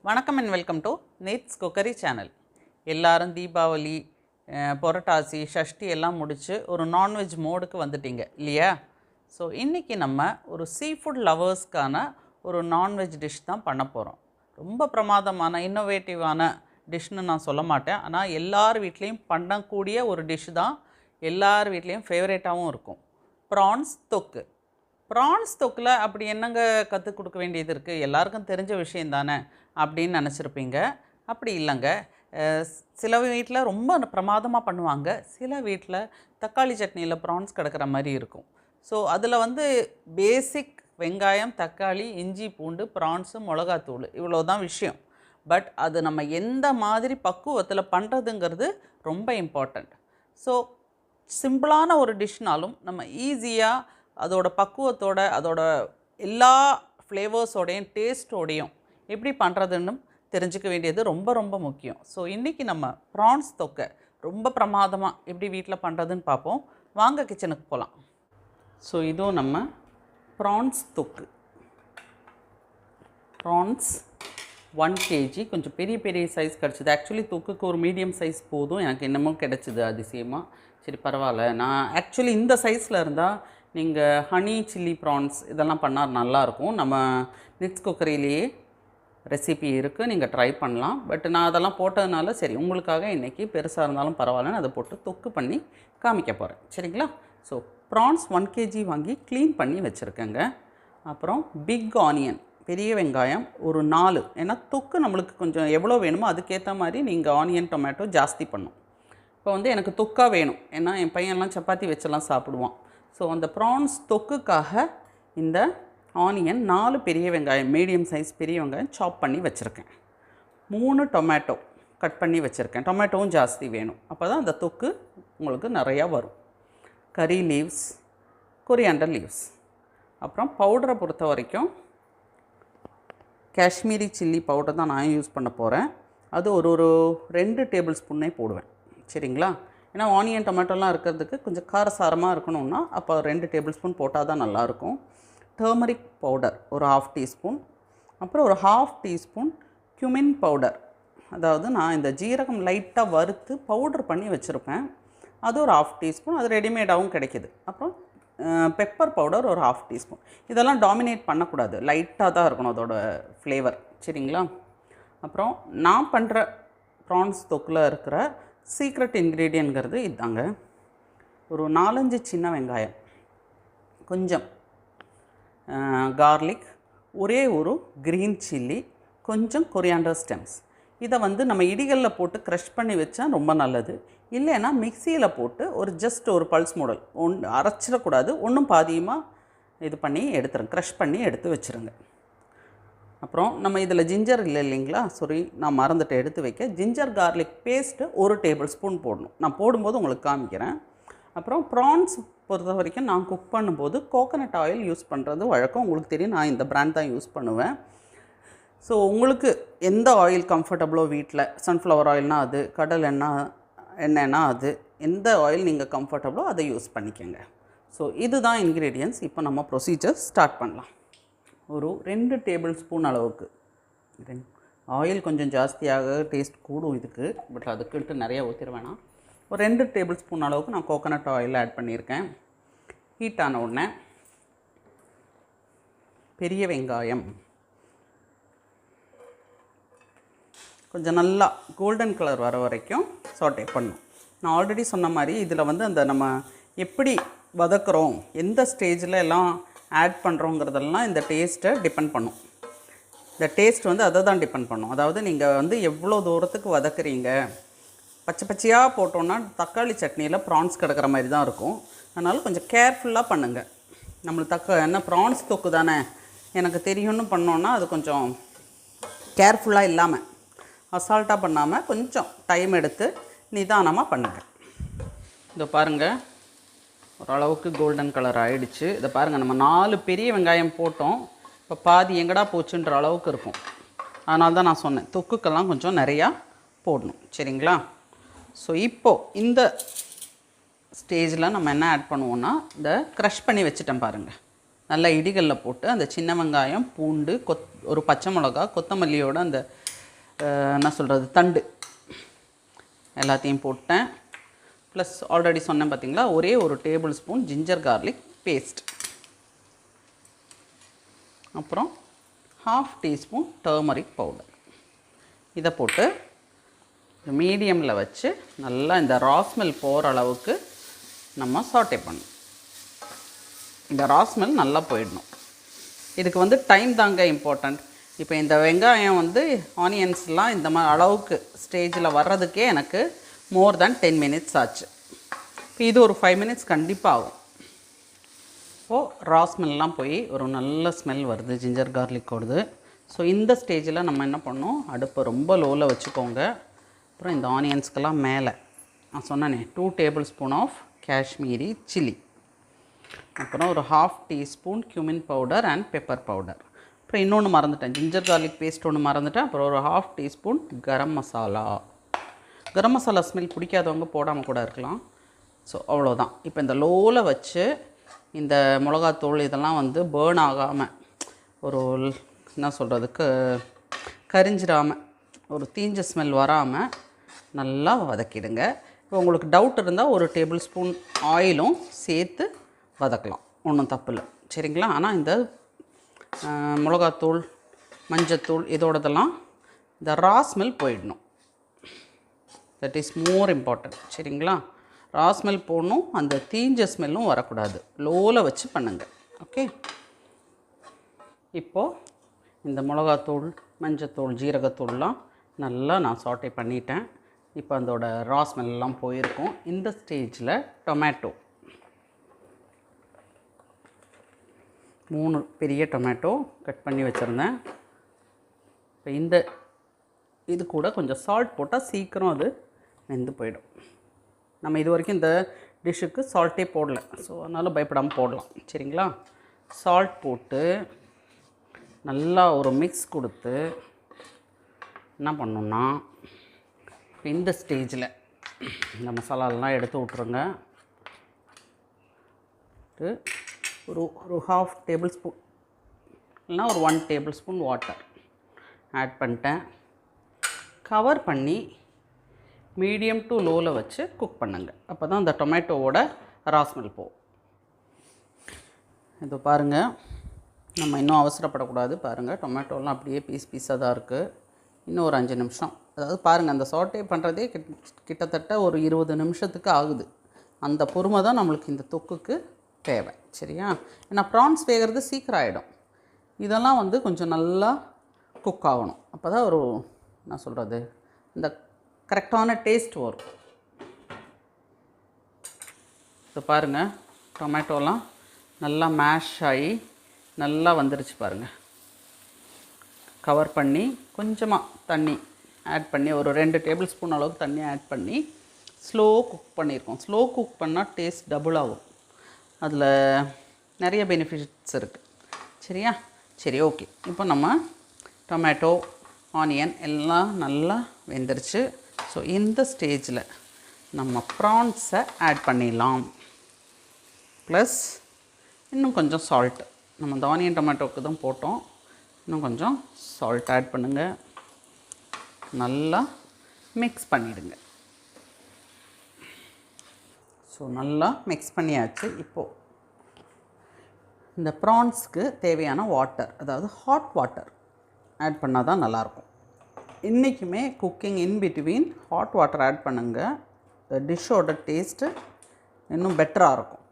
வணக்கம் and welcome to needs cookery channel. எல்லாரும் தீபாவளி, புரட்டாசி, ஷஷ்டி எல்லாம் முடித்து ஒரு நான்வெஜ் மோடுக்கு வந்துட்டீங்க இல்லையா? ஸோ இன்றைக்கி நம்ம ஒரு சீ ஃபுட் லவர்ஸ்க்கான ஒரு நான்வெஜ் டிஷ் தான் பண்ண போகிறோம். ரொம்ப பிரமாதமான இன்னோவேட்டிவான டிஷ்னு நான் சொல்ல மாட்டேன். ஆனால் எல்லார் வீட்லேயும் பண்ணக்கூடிய ஒரு டிஷ் தான், எல்லார் வீட்லேயும் ஃபேவரேட்டாகவும் இருக்கும். ப்ரான்ஸ் தொக்கு. ப்ரான்ஸ் தொக்கில் அப்படி என்னங்க கற்றுக் கொடுக்க வேண்டியது இருக்குது, எல்லாருக்கும் தெரிஞ்ச விஷயம் தானே அப்படின்னு நினச்சிருப்பீங்க. அப்படி இல்லைங்க. சில வீட்டில் ரொம்ப பிரமாதமாக பண்ணுவாங்க, சில வீட்டில் தக்காளி சட்னியில் ப்ரான்ஸ் கிடக்கிற மாதிரி இருக்கும். ஸோ அதில் பேசிக் வெங்காயம், தக்காளி, இஞ்சி, பூண்டு, ப்ரான்ஸு, மிளகாத்தூள், இவ்வளோ தான் விஷயம். பட் அது நம்ம எந்த மாதிரி பக்குவத்தில் பண்ணுறதுங்கிறது ரொம்ப இம்பார்ட்டண்ட். ஸோ சிம்பிளான ஒரு டிஷ்னாலும் நம்ம ஈஸியாக அதோட பக்குவத்தோட, அதோட எல்லா ஃப்ளேவர்ஸோடையும் டேஸ்ட்டோடையும் எப்படி பண்ணுறதுன்னு தெரிஞ்சுக்க வேண்டியது ரொம்ப ரொம்ப முக்கியம். ஸோ இன்றைக்கி நம்ம ப்ரான்ஸ் தொக்கை ரொம்ப பிரமாதமாக எப்படி வீட்டில் பண்ணுறதுன்னு பார்ப்போம். வாங்க கிச்சனுக்கு போகலாம். ஸோ இதுவும் நம்ம ப்ரான்ஸ் தொக்கு. ப்ரான்ஸ் 1 kg, கொஞ்சம் பெரிய பெரிய சைஸ் கிடச்சிது. ஆக்சுவலி தொக்குக்கு ஒரு மீடியம் சைஸ் போதும், எனக்கு என்னமோ கிடச்சிது அதிசயமாக. சரி பரவாயில்ல, நான் ஆக்சுவலி இந்த சைஸில் இருந்தால் நீங்கள் ஹனி சில்லி ப்ரான்ஸ் இதெல்லாம் பண்ணால் நல்லாயிருக்கும். நம்ம நீட்ஸ் குக்கரிலேயே ரெசிபி இருக்குது, நீங்கள் ட்ரை பண்ணலாம். பட் நான் அதெல்லாம் போட்டதுனால சரி உங்களுக்காக இன்றைக்கி பெருசாக இருந்தாலும் பரவாயில்லன்னு அதை போட்டு தொக்கு பண்ணி காமிக்க போகிறேன். சரிங்களா? ஸோ ப்ரான்ஸ் 1 kg வாங்கி க்ளீன் பண்ணி வச்சுருக்கேங்க. அப்புறம் பிக் ஆனியன், பெரிய வெங்காயம் ஒரு 4. ஏன்னா தொக்கு நம்மளுக்கு கொஞ்சம் எவ்வளோ வேணுமோ அதுக்கேற்ற மாதிரி நீங்கள் ஆனியன், டொமேட்டோ ஜாஸ்தி பண்ணும். இப்போ எனக்கு தொக்காக வேணும், ஏன்னா என் பையன்லாம் சப்பாத்தி வச்செல்லாம் சாப்பிடுவான். ஸோ அந்த ப்ரான்ஸ் தொக்குக்காக இந்த ஆனியன் 4 பெரிய வெங்காயம், மீடியம் சைஸ் பெரிய வெங்காயம் சாப் பண்ணி வச்சுருக்கேன். 3 டொமேட்டோ கட் பண்ணி வச்சுருக்கேன். டொமேட்டோவும் ஜாஸ்தி வேணும், அப்போ தான் அந்த தொக்கு உங்களுக்கு நிறையா வரும். கறி லீவ்ஸ், கொரியாண்டர் லீவ்ஸ். அப்புறம் பவுடரை பொறுத்த வரைக்கும் காஷ்மீரி சில்லி பவுடர் தான் நான் யூஸ் பண்ண போகிறேன். அது ஒரு 2 டேபிள் ஸ்பூனே போடுவேன். சரிங்களா? ஏன்னா ஆனியன் டொமேட்டோலாம் இருக்கிறதுக்கு கொஞ்சம் காரசாரமாக இருக்கணும்னா அப்போ 2 டேபிள் ஸ்பூன் போட்டால் தான் நல்லாயிருக்கும். டர்மரிக் பவுடர் ஒரு 1/2 டீஸ்பூன். அப்புறம் ஒரு 1/2 டீஸ்பூன் க்யூமின் பவுடர், அதாவது நான் இந்த ஜீரகம் லைட்டாக வறுத்து பவுடர் பண்ணி வச்சுருப்பேன், அது ஒரு 1/2 டீஸ்பூன். அது ரெடிமேடாகவும் கிடைக்கிது. அப்புறம் பெப்பர் பவுடர் ஒரு 1/2 டீஸ்பூன். இதெல்லாம் டாமினேட் பண்ணக்கூடாது, லைட்டாக தான் இருக்கணும் அதோட ஃப்ளேவர். சரிங்களா? அப்புறம் நான் பண்ணுற ப்ரான்ஸ் தொக்கில் இருக்கிற சீக்ரெட் இன்க்ரீடியன்ட்ங்கிறது இதுதாங்க. ஒரு 4-5 சின்ன வெங்காயம், கொஞ்சம் கார்லிக், ஒரே ஒரு க்ரீன் சில்லி, கொஞ்சம் கொரியாண்டர் ஸ்டெம்ஸ். இதை நம்ம இடிகளில் போட்டு க்ரஷ் பண்ணி வச்சா ரொம்ப நல்லது. இல்லைன்னா மிக்சியில் போட்டு ஜஸ்ட் ஒரு பல்ஸ் மாடல், அரைச்சிடக்கூடாது, ஒன்றும் பாதியமாக இது பண்ணி எடுத்துருங்க, க்ரஷ் பண்ணி எடுத்து வச்சுருங்க. அப்புறம் நம்ம இதில் ஜிஞ்சர் இல்லைங்களா, சாரி நான் மறந்துட்டு எடுத்து வைக்க. Ginger garlic paste 1 table spoon போடணும். நான் போடும்போது உங்களுக்கு காமிக்கிறேன். அப்புறம் ப்ரான்ஸ் பொறுத்த வரைக்கும் நான் குக் பண்ணும்போது கோகனட் ஆயில் யூஸ் பண்ணுறது வழக்கம். உங்களுக்கு தெரியும், நான் இந்த பிராண்ட் தான் யூஸ் பண்ணுவேன். ஸோ உங்களுக்கு எந்த ஆயில் கம்ஃபர்டபுளோ வீட்டில், சன்ஃப்ளவர் ஆயில்னால் அது, கடல் எண்ணெய்னா அது, எந்த ஆயில் நீங்கள் கம்ஃபர்டபுளோ அதை யூஸ் பண்ணிக்கோங்க. ஸோ இதுதான் இன்க்ரீடியன்ட்ஸ். இப்போ நம்ம ப்ரொசீஜர் ஸ்டார்ட் பண்ணலாம். ஒரு 2 டேபிள் ஸ்பூன் அளவுக்கு ஆயில், கொஞ்சம் ஜாஸ்தியாக டேஸ்ட் கூடும் இதுக்கு, பட் அதுக்குன்ட்டு நிறையா ஊற்றிட வேணாம். ஒரு 2 டேபிள் ஸ்பூன் அளவுக்கு நான் கோகனட் ஆயில் ஆட் பண்ணியிருக்கேன். ஹீட் ஆன உடனே பெரிய வெங்காயம் கொஞ்சம் நல்லா கோல்டன் கலர் வர வரைக்கும் சாட்டே பண்ணணும். நான் ஆல்ரெடி சொன்ன மாதிரி இதில் அந்த நம்ம எப்படி வதக்குறோம், எந்த ஸ்டேஜில் எல்லாம் ஆட் பண்ணுறோங்கிறதெல்லாம் இந்த டேஸ்ட்டை டிபெண்ட் பண்ணும். இந்த டேஸ்ட் அதை தான் டிபெண்ட் பண்ணும். அதாவது நீங்கள் எவ்வளோ தூரத்துக்கு வதக்குறீங்க. பச்சை பச்சையாக போட்டோன்னா தக்காளி சட்னியில் ப்ரான்ஸ் கிடக்கிற மாதிரி தான் இருக்கும். அதனால் கொஞ்சம் கேர்ஃபுல்லாக பண்ணுங்கள். நம்மளுக்கு என்ன ப்ரான்ஸ் தொக்கு தானே எனக்கு தெரியும்னு பண்ணோன்னா அது கொஞ்சம் கேர்ஃபுல்லாக இல்லாமல், அசால்ட்டாக பண்ணாமல் கொஞ்சம் டைம் எடுத்து நிதானமாக பண்ணுங்கள். இதை பாருங்கள், ஓரளவுக்கு கோல்டன் கலர் ஆகிடுச்சு. இதை பாருங்கள், நம்ம 4 பெரிய வெங்காயம் போட்டோம், இப்போ பாதி எங்கடா போச்சுன்ற அளவுக்கு இருக்கும். அதனால தான் நான் சொன்னேன் தொக்குக்கெல்லாம் கொஞ்சம் நிறையா போடணும். சரிங்களா? ஸோ இப்போது இந்த ஸ்டேஜில் நம்ம என்ன ஆட் பண்ணுவோன்னா, இந்த க்ரஷ் பண்ணி வச்சுட்டேன் பாருங்கள், நல்லா இடிகளில் போட்டு அந்த சின்ன வெங்காயம், பூண்டு, ஒரு பச்சை மிளகா, கொத்தமல்லியோட அந்த என்ன சொல்கிறது தண்டு எல்லாத்தையும் போட்டேன். ப்ளஸ் ஆல்ரெடி சொன்னேன் பார்த்தீங்களா, ஒரே ஒரு tablespoon ginger garlic paste, அப்புறம் 1/2 டீஸ்பூன் டர்மரிக் பவுடர். இதை போட்டு மீடியமில் வச்சு நல்லா இந்த ரா ஸ்மெல் போகிற அளவுக்கு நம்ம சாட்டே பண்ணணும். இந்த ரா ஸ்மெல் நல்லா போயிடணும். இதுக்கு வந்து டைம் தாங்க இம்பார்ட்டண்ட். இப்போ இந்த வெங்காயம் வந்து ஆனியன்ஸ்லாம் இந்த மாதிரி அளவுக்கு ஸ்டேஜில் வர்றதுக்கே எனக்கு மோர் தேன் 10 மினிட்ஸ் ஆச்சு. இப்போ இது ஒரு 5 மினிட்ஸ் கண்டிப்பாக ஆகும். இப்போது ரா ஸ்மெல்லாம் போய் ஒரு நல்ல ஸ்மெல் வருது, ஜிஞ்சர் கார்லிக்கோடுது. ஸோ இந்த ஸ்டேஜில் நம்ம என்ன பண்ணோம், அடுப்பை ரொம்ப லோவில் வச்சுக்கோங்க. அப்புறம் இந்த ஆனியன்ஸ்க்கெல்லாம் மேலே நான் சொன்னேனே 2 tablespoon of Kashmiri chilli, அப்புறம் ஒரு 1/2 teaspoon cumin powder and pepper powder. அப்புறம் இன்னொன்று மறந்துட்டேன், ஜிஞ்சர் கார்லிக் பேஸ்ட் ஒன்று மறந்துட்டேன். அப்புறம் ஒரு 1/2 டீஸ்பூன் கரம் மசாலா. கரம் மசாலா ஸ்மெல் பிடிக்காதவங்க போடாமல் கூட இருக்கலாம். ஸோ அவ்வளோதான். இப்போ இந்த லோவில் வச்சு இந்த மிளகாத்தூள் இதெல்லாம் வந்து பேர்ன் ஆகாமல், ஒரு என்ன சொல்கிறதுக்கு கரிஞ்சிடாமல், ஒரு தீஞ்ச ஸ்மெல் வராமல் நல்லா வதக்கிடுங்க. இப்போ உங்களுக்கு டவுட் இருந்தால் ஒரு டேபிள் ஸ்பூன் ஆயிலும் சேர்த்து வதக்கலாம், ஒன்றும் தப்பு இல்லை, சரிங்களா? ஆனால் இந்த மிளகாத்தூள் மஞ்சத்தூள் இதோடதெல்லாம் இந்த ரா ஸ்மெல் போயிடணும். தட் இஸ் மோர் இம்பார்ட்டன்ட், சரிங்களா? ரா ஸ்மெல் போடணும், அந்த தீஞ்ச ஸ்மெல்லும் வரக்கூடாது. லோவில் வச்சு பண்ணுங்கள், ஓகே? இப்போது இந்த மிளகாத்தூள் மஞ்சத்தூள் ஜீரகத்தூள்லாம் நல்லா நான் சாட்டே பண்ணிட்டேன். இப்போ அதோட ரா ஸ்மெல்லாம் போயிருக்கும். இந்த ஸ்டேஜில் டொமேட்டோ, 3 பெரிய டொமேட்டோ கட் பண்ணி வச்சுருந்தேன். இப்போ இது கூட கொஞ்சம் சால்ட் போட்டால் சீக்கிரம் அது வெந்து போயிடும். நம்ம இது வரைக்கும் இந்த டிஷ்ஷுக்கு சால்ட்டே போடல, ஸோ அதனால் பயப்படாமல் போடலாம், சரிங்களா? சால்ட் போட்டு நல்லா ஒரு மிக்ஸ் கொடுத்து என்ன பண்ணணுன்னா, இந்த ஸ்டேஜில் இந்த மசாலாலாம் எடுத்து விட்ருங்க. ஒரு 1/2 டேபிள் ஸ்பூன் இல்லைனா ஒரு 1 டேபிள் ஸ்பூன் வாட்டர் ஆட் பண்ணிட்டேன். கவர் பண்ணி மீடியம் டு லோவில் வச்சு குக் பண்ணுங்க. அப்போ தான் அந்த டொமேட்டோவோட ரா ஸ்மெல் போகும். இது பாருங்கள், நம்ம இன்னும் அவசரப்படக்கூடாது. பாருங்கள், டொமேட்டோலாம் அப்படியே பீஸாக தான் இருக்குது. இன்னும் ஒரு 5 நிமிஷம், அதாவது பாருங்கள், அந்த சாட்டே பண்ணுறதே கிட்டத்தட்ட ஒரு 20 நிமிஷத்துக்கு ஆகுது. அந்த பொறுமை தான் நம்மளுக்கு இந்த தொக்குக்கு தேவை, சரியா? ஏன்னா ப்ரான்ஸ் வேகிறது சீக்கிரம் ஆகிடும். இதெல்லாம் வந்து கொஞ்சம் நல்லா குக் ஆகணும். அப்போ தான் ஒரு என்ன சொல்கிறது, இந்த கரெக்டான டேஸ்ட் வரும். இப்போ பாருங்கள், டொமேட்டோலாம் நல்லா மேஷ் ஆகி நல்லா வந்துருச்சு பாருங்கள். கவர் பண்ணி கொஞ்சமாக தண்ணி ஆட் பண்ணி ஒரு 2 டேபிள் ஸ்பூன் அளவுக்கு தண்ணி ஆட் பண்ணி ஸ்லோ குக் பண்ணியிருக்கோம். ஸ்லோ குக் பண்ணால் டேஸ்ட் டபுள் ஆகும். அதில் நிறைய பெனிஃபிட்ஸ் இருக்குது, சரியா? சரி, ஓகே. இப்போ நம்ம டொமேட்டோ ஆனியன் எல்லாம் நல்லா வெந்துருச்சு. ஸோ இந்த ஸ்டேஜில் நம்ம ப்ரான்ஸை ஆட் பண்ணிடலாம். ப்ளஸ் இன்னும் கொஞ்சம் சால்ட்டு, நம்ம இந்த ஆனியன் டொமேட்டோவுக்கு தான் போட்டோம். இன்னும் கொஞ்சம் சால்ட் ஆட் பண்ணுங்கள். நல்லா மிக்ஸ் பண்ணிவிடுங்க. ஸோ நல்லா மிக்ஸ் பண்ணியாச்சு. இப்போது இந்த ப்ரான்ஸ்க்கு தேவையான வாட்டர், அதாவது ஹாட் வாட்டர் ஆட் பண்ணால் தான் நல்லாயிருக்கும். இன்றைக்குமே cooking in between hot water add பண்ணுங்கள். டிஷ்ஷோட டேஸ்ட்டு இன்னும் பெட்டராக இருக்கும்.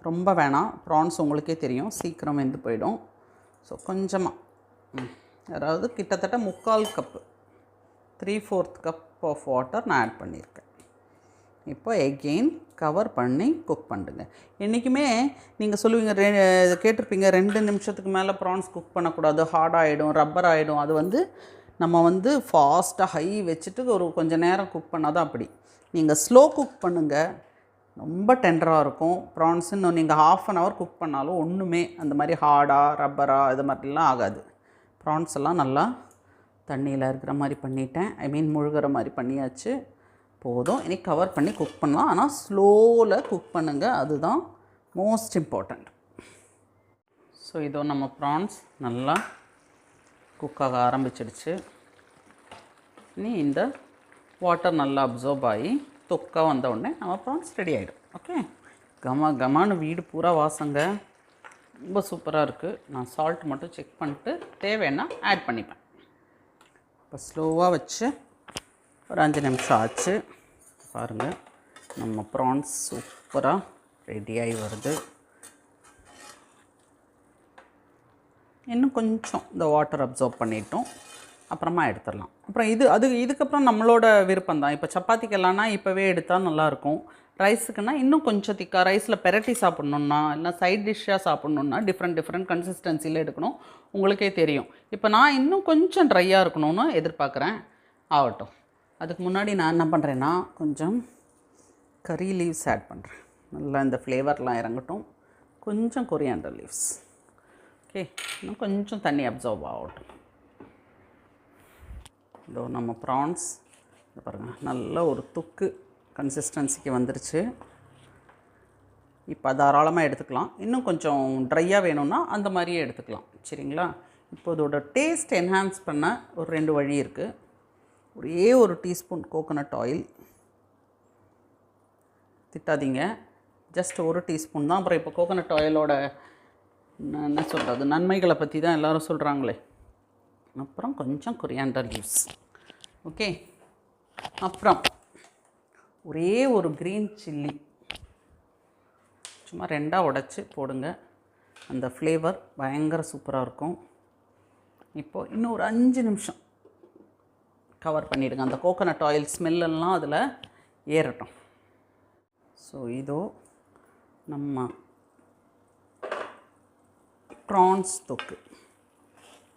ரொம்ப வேணாம், ப்ரான்ஸ் உங்களுக்கே தெரியும் சீக்கிரம் வெந்து போயிடும். ஸோ கொஞ்சமாக, அதாவது கிட்டத்தட்ட 3/4 கப்பு 3/4 கப் ஆஃப் வாட்டர் நான் ஆட் பண்ணியிருக்கேன். இப்போ எகெயின் கவர் பண்ணி குக் பண்ணுங்க. என்றைக்குமே நீங்கள் சொல்லுவீங்க, கேட்டிருப்பீங்க, 2 நிமிஷத்துக்கு மேலே ப்ரான்ஸ் குக் பண்ணக்கூடாது, ஹார்ட் ஆகிடும், ரப்பர் ஆகிடும். அது வந்து நம்ம வந்து ஃபாஸ்ட்டாக ஹை வச்சுட்டு ஒரு கொஞ்சம் நேரம் குக் பண்ணால் தான் அப்படி. நீங்கள் ஸ்லோ குக் பண்ணுங்கள், ரொம்ப டெண்டராக இருக்கும் ப்ரான்ஸ். இன்னும் நீங்கள் 1/2 அன் ஹவர் குக் பண்ணாலும் ஒன்றுமே அந்த மாதிரி ஹார்டாக ரப்பராக இது மாதிரிலாம் ஆகாது. ப்ரான்ஸ் எல்லாம் நல்லா தண்ணியில் இருக்கிற மாதிரி பண்ணிட்டேன், முழுகிற மாதிரி பண்ணியாச்சு. போதும், இனி கவர் பண்ணி குக் பண்ணலாம். ஆனால் ஸ்லோவில் குக் பண்ணுங்கள், அதுதான் மோஸ்ட் இம்பார்ட்டண்ட். ஸோ இதோ நம்ம ப்ரான்ஸ் நல்லா குக்காக ஆரம்பிச்சிடுச்சு. இனி இந்த வாட்டர் நல்லா அப்சர்வ் ஆகி தொக்கா வந்த உடனே நம்ம ப்ரான்ஸ் ரெடி ஆகிடும். ஓகே, கமான்னு வீடு பூரா வாசங்க, ரொம்ப சூப்பராக இருக்குது. நான் சால்ட் மட்டும் செக் பண்ணிட்டு தேவைன்னா ஆட் பண்ணிப்பேன். இப்போ ஸ்லோவாக வச்சு ஒரு 5 நிமிஷம் ஆச்சு. பாருங்கள், நம்ம ப்ரான்ஸ் சூப்பராக ரெடியாகி வருது. இன்னும் கொஞ்சம் இந்த வாட்டர் அப்சர்வ் பண்ணிட்டோம், அப்புறமா எடுத்துடலாம். அப்புறம் இதுக்கப்புறம் நம்மளோட விருப்பம் தான். இப்போ சப்பாத்திக்கெல்லாம்னா இப்போவே எடுத்தால் நல்லாயிருக்கும். ரைஸுக்குன்னா இன்னும் கொஞ்சம் திக்காக ரைஸில் பெரட்டி சாப்பிட்ணுன்னா இல்லை சைட் டிஷ்ஷாக சாப்பிட்ணுன்னா டிஃப்ரெண்ட் கன்சிஸ்டன்சியில் எடுக்கணும். உங்களுக்கே தெரியும். இப்போ நான் இன்னும் கொஞ்சம் ட்ரையாக இருக்கணும்னு எதிர்பார்க்குறேன். ஆகட்டும். அதுக்கு முன்னாடி நான் என்ன பண்ணுறேன்னா கொஞ்சம் கறி லீவ்ஸ் ஆட் பண்ணுறேன். நல்லா இந்த ஃப்ளேவர்லாம் இறங்கட்டும். கொஞ்சம் கொரியாண்டர் லீவ்ஸ். ஓகே, இன்னும் கொஞ்சம் தண்ணி அப்சர்வ் ஆகட்டும். இதோ நம்ம ப்ரான்ஸ் பாருங்கள், நல்ல ஒரு தொக்கு கன்சிஸ்டன்சிக்கு வந்துருச்சு. இப்போ தாராளமாக எடுத்துக்கலாம். இன்னும் கொஞ்சம் ட்ரையாக வேணும்னா அந்த மாதிரியே எடுத்துக்கலாம். சரிங்களா? இப்போ இதோட டேஸ்ட் என்ஹான்ஸ் பண்ண ஒரு 2 வழி இருக்குது. ஒரே ஒரு டீஸ்பூன் கோகோனட் ஆயில், திட்டாதீங்க, ஜஸ்ட் 1 டீஸ்பூன் தான். அப்புறம் இப்போ கோகோனட் ஆயிலோட என்ன சொல்கிறது, நன்மைகளை பற்றி தான் எல்லோரும் சொல்கிறாங்களே. அப்புறம் கொஞ்சம் கொரியாண்டர் லீவ்ஸ். ஓகே, அப்புறம் ஒரே ஒரு க்ரீன் சில்லி சும்மா 2ஆக உடைச்சி போடுங்க. அந்த ஃப்ளேவர் பயங்கர சூப்பராக இருக்கும். இப்போது இன்னும் ஒரு 5 நிமிஷம் கவர் பண்ணிவிடுங்க. அந்த கோகோனட் ஆயில் ஸ்மெல்லெல்லாம் அதில் ஏறட்டும். ஸோ இதோ நம்ம ப்ரான்ஸ் தொக்கு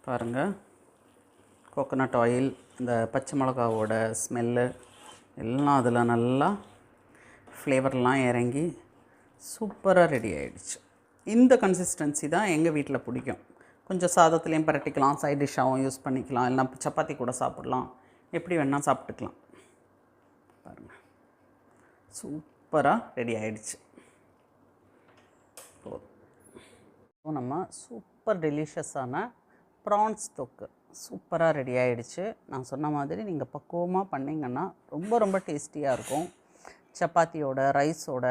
பாருங்கள். கோகோனட் ஆயில், இந்த பச்சை மிளகாவோட ஸ்மெல்லு எல்லாம் அதில் நல்லா ஃப்ளேவர்லாம் இறங்கி சூப்பராக ரெடி ஆகிடுச்சு. இந்த கன்சிஸ்டன்சி தான் எங்கள் வீட்டில் பிடிக்கும். கொஞ்சம் சாதத்துலேயும் பரட்டிக்கலாம், சைட் டிஷ்ஷாகவும் யூஸ் பண்ணிக்கலாம், இல்லை சப்பாத்தி கூட சாப்பிட்லாம், எப்படி வேணால் சாப்பிட்டுக்கலாம். பாருங்கள், சூப்பராக ரெடி ஆகிடுச்சு. போதும், நம்ம சூப்பர் டெலிஷியஸான ப்ரான்ஸ் தொக்கு சூப்பராக ரெடி ஆகிடுச்சு. நான் சொன்ன மாதிரி நீங்கள் பக்குவமாக பண்ணிங்கன்னா ரொம்ப டேஸ்டியாக இருக்கும். சப்பாத்தியோட, ரைஸோட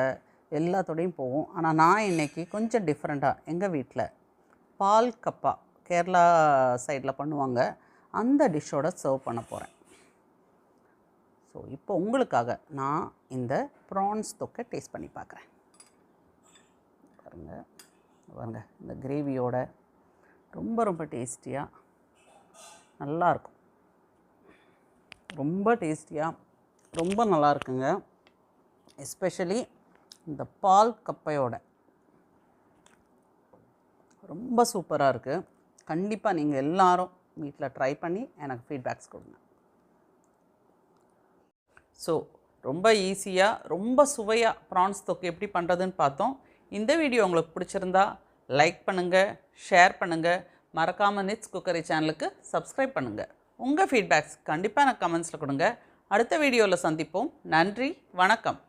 எல்லாத்தோடையும் போகும். ஆனால் நான் இன்றைக்கி கொஞ்சம் டிஃப்ரெண்ட்டாக எங்கள் வீட்டில் பால் கப்பா, கேரளா சைடில் பண்ணுவாங்க, அந்த டிஷ்ஷோட சர்வ் பண்ண போகிறேன். ஸோ இப்போ உங்களுக்காக நான் இந்த ப்ரான்ஸ் தொக்கை டேஸ்ட் பண்ணி பார்க்குறேன். பாருங்கள், இந்த கிரேவியோட ரொம்ப டேஸ்டியாக நல்லாயிருக்கும். ரொம்ப டேஸ்டியாக ரொம்ப நல்லாயிருக்குங்க. எஸ்பெஷலி இந்த பால் கப்பையோட ரொம்ப சூப்பராக இருக்குது. கண்டிப்பாக நீங்கள் எல்லாரும் வீட்டில் ட்ரை பண்ணி எனக்கு ஃபீட்பேக்ஸ் கொடுங்க. ஸோ ரொம்ப ஈஸியாக ரொம்ப சுவையாக ப்ரான்ஸ் தொக்கு எப்படி பண்ணுறதுன்னு பார்த்தோம். இந்த வீடியோ உங்களுக்கு பிடிச்சிருந்தா லைக் பண்ணுங்கள், ஷேர் பண்ணுங்கள், மறக்காமல் நிட்ஸ் குக்கரி சேனலுக்கு சப்ஸ்கிரைப் பண்ணுங்கள். உங்கள் ஃபீட்பேக்ஸ் கண்டிப்பாக எனக்கு கமெண்ட்ஸில் கொடுங்க. அடுத்த வீடியோவில் சந்திப்போம். நன்றி, வணக்கம்.